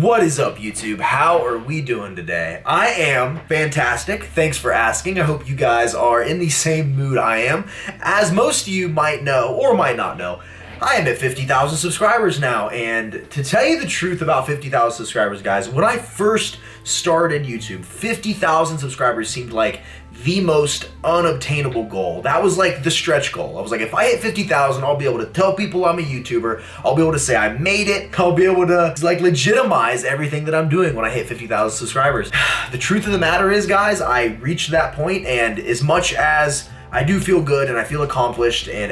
What is up, YouTube? How are we doing today? I am fantastic. Thanks for asking. I hope you guys are in the same mood I am. As most of you might know or might not know, I am at 50,000 subscribers now, and to tell you the truth about 50,000 subscribers, guys, when I first started YouTube, 50,000 subscribers seemed like the most unobtainable goal. That was like the stretch goal. I was like, if I hit 50,000, I'll be able to tell people I'm a YouTuber. I'll be able to say I made it. I'll be able to like legitimize everything that I'm doing when I hit 50,000 subscribers. The truth of the matter is, guys, I reached that point, and as much as I do feel good and I feel accomplished and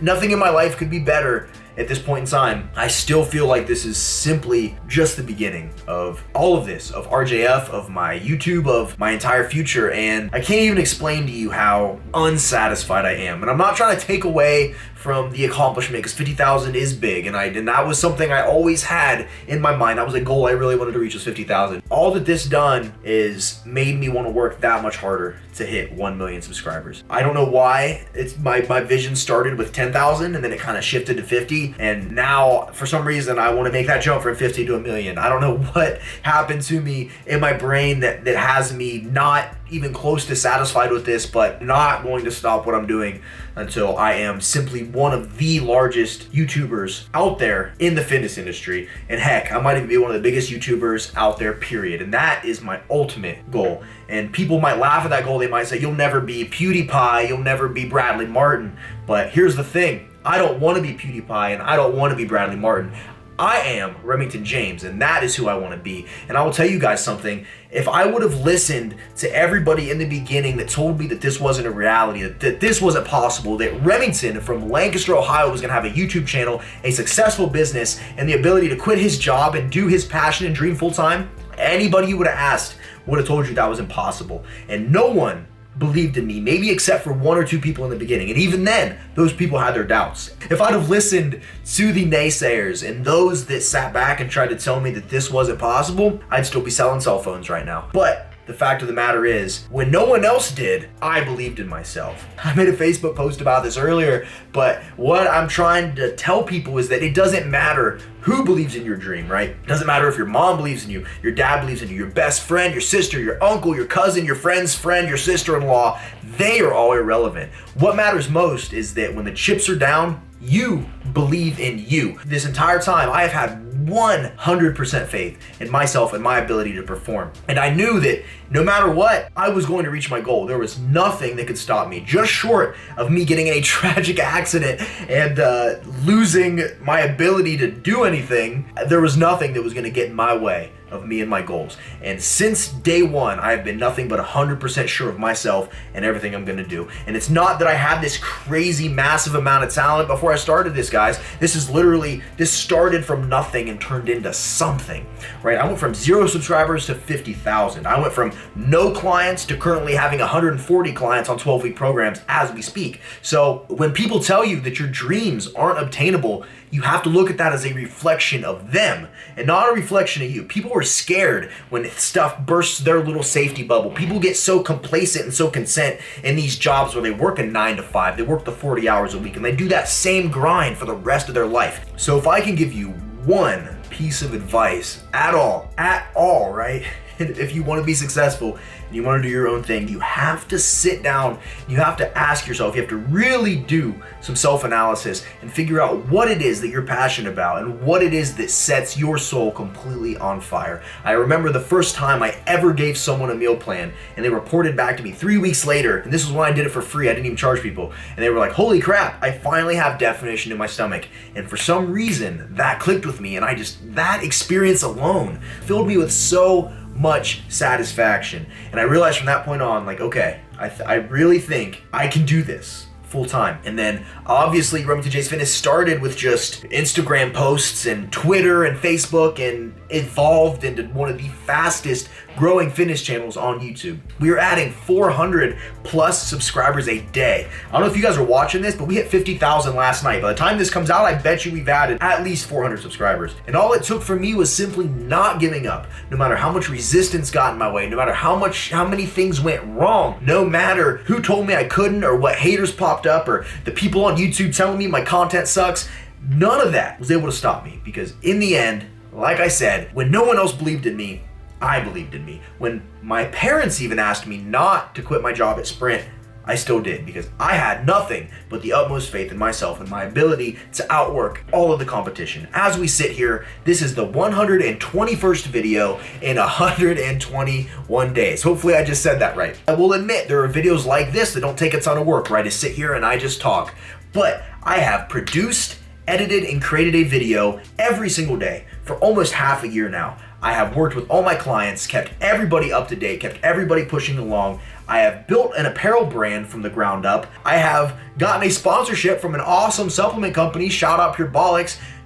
nothing in my life could be better at this point in time, I still feel like this is simply just the beginning of all of this, of RJF, of my YouTube, of my entire future, and I can't even explain to you how unsatisfied I am. And I'm not trying to take away from the accomplishment, because 50,000 is big, and that was something I always had in my mind. That was a goal I really wanted to reach, was 50,000. All that this done is made me want to work that much harder to hit 1 million subscribers. I don't know why. It's my vision started with 10,000 and then it kind of shifted to 50, and now for some reason I want to make that jump from 50 to 1 million. I don't know what happened to me in my brain that has me not even close to satisfied with this, but not going to stop what I'm doing until I am simply one of the largest YouTubers out there in the fitness industry. And heck, I might even be one of the biggest YouTubers out there, period. And that is my ultimate goal. And people might laugh at that goal. They might say, you'll never be PewDiePie, you'll never be Bradley Martin. But here's the thing, I don't want to be PewDiePie and I don't want to be Bradley Martin. I am Remington James, and that is who I want to be. And I will tell you guys something. If I would have listened to everybody in the beginning that told me that this wasn't a reality, that this wasn't possible, that Remington from Lancaster, Ohio was going to have a YouTube channel, a successful business, and the ability to quit his job and do his passion and dream full time, anybody you would have asked would have told you that was impossible. And no one believed in me, maybe except for one or two people in the beginning, and even then those people had their doubts. If I'd have listened to the naysayers and those that sat back and tried to tell me that this wasn't possible, I'd still be selling cell phones right now. But the fact of the matter is, when no one else did, I believed in myself. I made a Facebook post about this earlier, but what I'm trying to tell people is that it doesn't matter who believes in your dream, right? It doesn't matter if your mom believes in you, your dad believes in you, your best friend, your sister, your uncle, your cousin, your friend's friend, your sister-in-law, they are all irrelevant. What matters most is that when the chips are down, you believe in you. This entire time, I have had 100% faith in myself and my ability to perform. And I knew that no matter what, I was going to reach my goal. There was nothing that could stop me, just short of me getting in a tragic accident and losing my ability to do anything. There was nothing that was going to get in my way of me and my goals. And since day one, I have been nothing but 100% sure of myself and everything I'm gonna do. And it's not that I had this crazy massive amount of talent before I started this, guys. This started from nothing and turned into something, right? I went from 0 subscribers to 50,000. I went from no clients to currently having 140 clients on 12-week programs as we speak. So when people tell you that your dreams aren't obtainable, you have to look at that as a reflection of them and not a reflection of you. People are scared when stuff bursts their little safety bubble. People get so complacent and so content in these jobs where they work a 9 to 5, they work the 40 hours a week, and they do that same grind for the rest of their life. So if I can give you one piece of advice at all, right? If you want to be successful and you want to do your own thing, you have to sit down, you have to ask yourself, you have to really do some self-analysis and figure out what it is that you're passionate about and what it is that sets your soul completely on fire. I remember the first time I ever gave someone a meal plan, and they reported back to me 3 weeks later, and this was when I did it for free, I didn't even charge people, and they were like, holy crap, I finally have definition in my stomach. And for some reason, that clicked with me, and that experience alone filled me with so much satisfaction. And I realized from that point on, like, okay, I really think I can do this full time. And then obviously Remington James Fitness started with just Instagram posts and Twitter and Facebook, and evolved into one of the fastest growing fitness channels on YouTube. We are adding 400 plus subscribers a day. I don't know if you guys are watching this, but we hit 50,000 last night. By the time this comes out, I bet you we've added at least 400 subscribers. And all it took for me was simply not giving up, no matter how much resistance got in my way, no matter how many things went wrong, no matter who told me I couldn't, or what haters popped up, or the people on YouTube telling me my content sucks. None of that was able to stop me, because in the end, like I said, when no one else believed in me, I believed in me. When my parents even asked me not to quit my job at Sprint, I still did, because I had nothing but the utmost faith in myself and my ability to outwork all of the competition. As we sit here, this is the 121st video in 121 days. Hopefully I just said that right. I will admit there are videos like this that don't take a ton of work, right? I sit here and I just talk. But I have produced, edited, and created a video every single day for almost half a year now. I have worked with all my clients, kept everybody up to date, kept everybody pushing along. I have built an apparel brand from the ground up. I have gotten a sponsorship from an awesome supplement company, shout out Pure,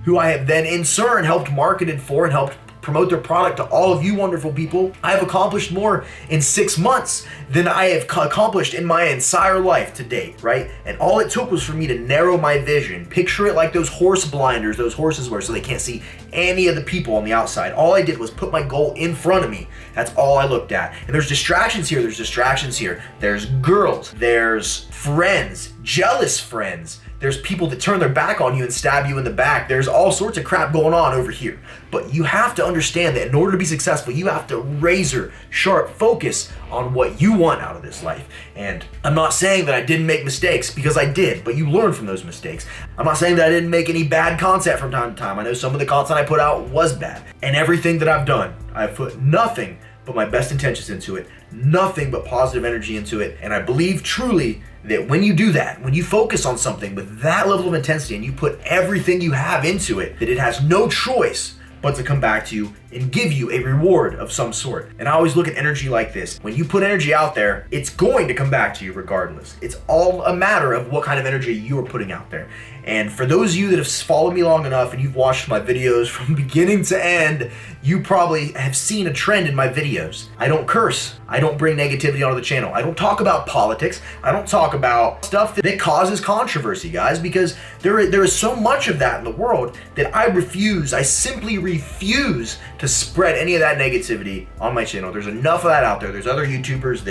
who I have then in turn helped market it for and helped promote their product to all of you wonderful people. I have accomplished more in 6 months than I have accomplished in my entire life to date, right? And all it took was for me to narrow my vision. Picture it like those horse blinders those horses wear so they can't see any of the people on the outside. All I did was put my goal in front of me. That's all I looked at. And there's distractions here, there's distractions here. There's girls, there's friends, jealous friends. There's people that turn their back on you and stab you in the back. There's all sorts of crap going on over here. But you have to understand that in order to be successful, you have to razor sharp focus on what you want out of this life. And I'm not saying that I didn't make mistakes, because I did, but you learn from those mistakes. I'm not saying that I didn't make any bad content from time to time. I know some of the content I put out was bad. And everything that I've done, I've put nothing but my best intentions into it, nothing but positive energy into it. And I believe truly that when you do that, when you focus on something with that level of intensity and you put everything you have into it, that it has no choice but to come back to you and give you a reward of some sort. And I always look at energy like this. When you put energy out there, it's going to come back to you regardless. It's all a matter of what kind of energy you are putting out there. And for those of you that have followed me long enough and you've watched my videos from beginning to end, you probably have seen a trend in my videos. I don't curse. I don't bring negativity onto the channel. I don't talk about politics. I don't talk about stuff that causes controversy, guys, because there is so much of that in the world that I simply refuse to spread any of that negativity on my channel. There's enough of that out there. There's other YouTubers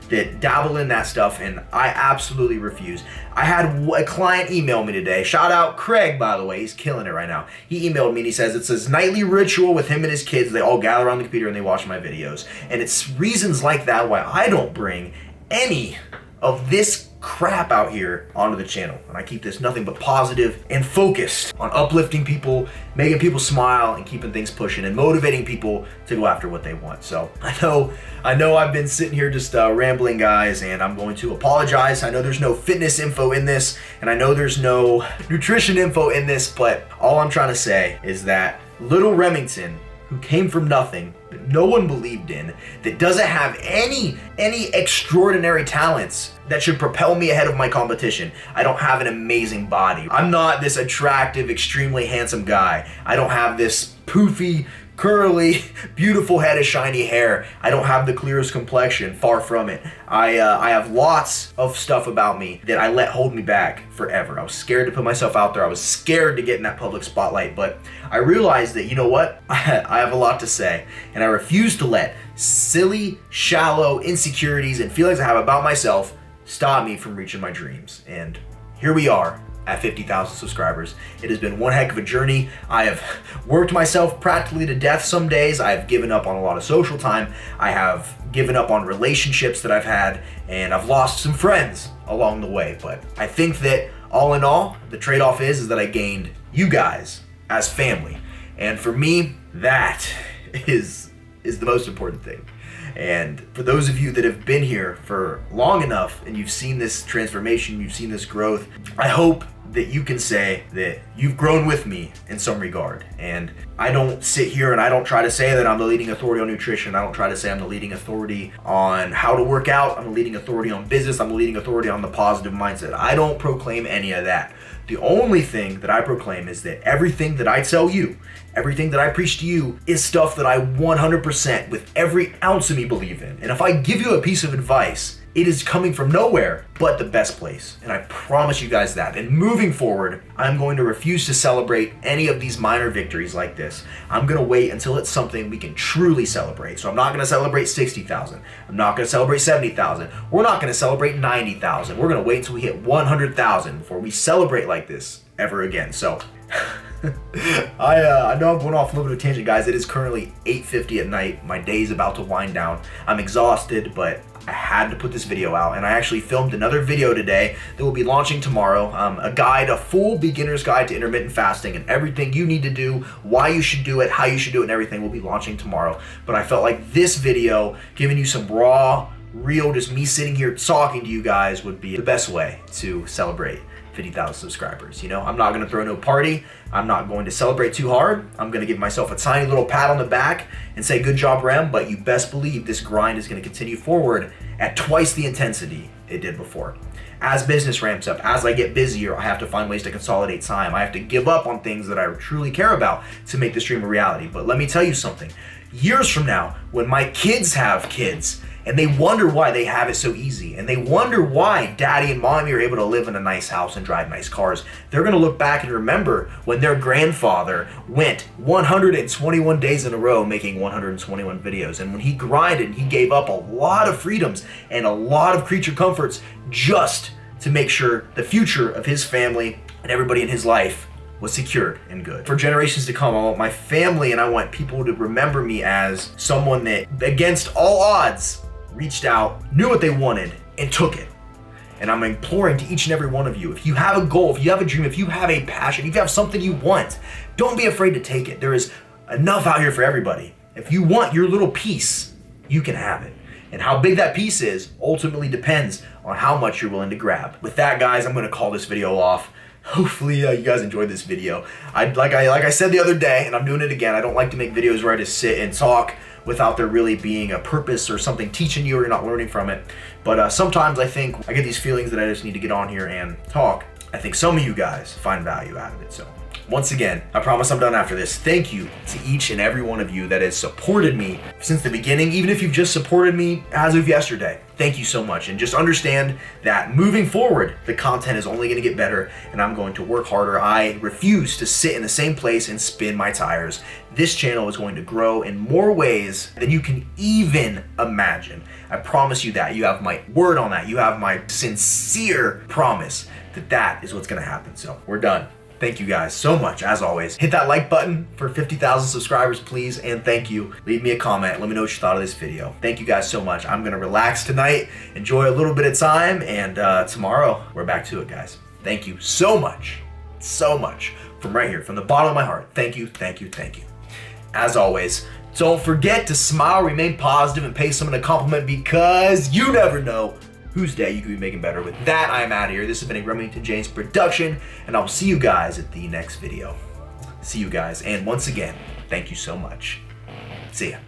that dabble in that stuff, and I absolutely refuse. I had a client email me today. Shout out Craig, by the way. He's killing it right now. He emailed me and he says it's his nightly ritual with him and his kids. They all gather around the computer and they watch my videos. And it's reasons like that why I don't bring any of this crap out here onto the channel. And I keep this nothing but positive and focused on uplifting people, making people smile, and keeping things pushing and motivating people to go after what they want. So I know I've been sitting here just rambling, guys, and I'm going to apologize. I know there's no fitness info in this, and I know there's no nutrition info in this, but all I'm trying to say is that little Remington, who came from nothing, that no one believed in, that doesn't have any extraordinary talents that should propel me ahead of my competition. I don't have an amazing body. I'm not this attractive, extremely handsome guy. I don't have this poofy, curly, beautiful head of shiny hair. I don't have the clearest complexion, far from it. I have lots of stuff about me that I let hold me back forever. I was scared to put myself out there. I was scared to get in that public spotlight, but I realized that, you know what? I have a lot to say, and I refuse to let silly, shallow insecurities and feelings I have about myself stop me from reaching my dreams. And here we are at 50,000 subscribers. It has been one heck of a journey. I have worked myself practically to death some days. I have given up on a lot of social time. I have given up on relationships that I've had, and I've lost some friends along the way. But I think that all in all, the trade-off is that I gained you guys as family. And for me, that is the most important thing. And for those of you that have been here for long enough and you've seen this transformation, you've seen this growth, I hope that you can say that you've grown with me in some regard. And I don't sit here and I don't try to say that I'm the leading authority on nutrition. I don't try to say I'm the leading authority on how to work out. I'm the leading authority on business. I'm the leading authority on the positive mindset. I don't proclaim any of that. The only thing that I proclaim is that everything that I tell you, everything that I preach to you is stuff that I 100% with every ounce of me believe in. And if I give you a piece of advice, it is coming from nowhere but the best place. And I promise you guys that. And moving forward, I'm going to refuse to celebrate any of these minor victories like this. I'm going to wait until it's something we can truly celebrate. So I'm not going to celebrate 60,000. I'm not going to celebrate 70,000. We're not going to celebrate 90,000. We're going to wait until we hit 100,000 before we celebrate like this ever again. So I know I'm going off a little bit of a tangent, guys. It is currently 8:50 at night. My day is about to wind down. I'm exhausted, but I had to put this video out, and I actually filmed another video today that will be launching tomorrow. A full beginner's guide to intermittent fasting and everything you need to do, why you should do it, how you should do it, and everything will be launching tomorrow. But I felt like this video, giving you some raw, real, just me sitting here talking to you guys, would be the best way to celebrate 50,000 subscribers. You know, I'm not gonna throw no party. I'm not going to celebrate too hard. I'm gonna give myself a tiny little pat on the back and say, good job, Rem, but you best believe this grind is gonna continue forward at twice the intensity it did before. As business ramps up, as I get busier, I have to find ways to consolidate time. I have to give up on things that I truly care about to make this dream a reality. But let me tell you something. Years from now, when my kids have kids, and they wonder why they have it so easy, and they wonder why daddy and mommy are able to live in a nice house and drive nice cars, they're gonna look back and remember when their grandfather went 121 days in a row making 121 videos, and when he grinded and he gave up a lot of freedoms and a lot of creature comforts just to make sure the future of his family and everybody in his life was secured and good. For generations to come, I want my family and I want people to remember me as someone that, against all odds, reached out, knew what they wanted, and took it. And I'm imploring to each and every one of you, if you have a goal, if you have a dream, if you have a passion, if you have something you want, don't be afraid to take it. There is enough out here for everybody. If you want your little piece, you can have it. And how big that piece is ultimately depends on how much you're willing to grab. With that, guys, I'm gonna call this video off. Hopefully you guys enjoyed this video. Like I said the other day, and I'm doing it again, I don't like to make videos where I just sit and talk without there really being a purpose or something teaching you or you're not learning from it. But sometimes I think I get these feelings that I just need to get on here and talk. I think some of you guys find value out of it. So once again, I promise I'm done after this. Thank you to each and every one of you that has supported me since the beginning, even if you've just supported me as of yesterday. Thank you so much. And just understand that moving forward, the content is only gonna get better and I'm going to work harder. I refuse to sit in the same place and spin my tires. This channel is going to grow in more ways than you can even imagine. I promise you that. You have my word on that. You have my sincere promise that that is what's gonna happen. So we're done. Thank you guys so much, as always. Hit that like button for 50,000 subscribers, please, and thank you. Leave me a comment. Let me know what you thought of this video. Thank you guys so much. I'm gonna relax tonight, enjoy a little bit of time, and tomorrow, we're back to it, guys. Thank you so much, from right here, from the bottom of my heart. Thank you, thank you, thank you. As always, don't forget to smile, remain positive, and pay someone a compliment because you never know whose day you could be making better. With that, I'm out of here. This has been a Remington James production, and I'll see you guys at the next video. See you guys, and once again, thank you so much. See ya.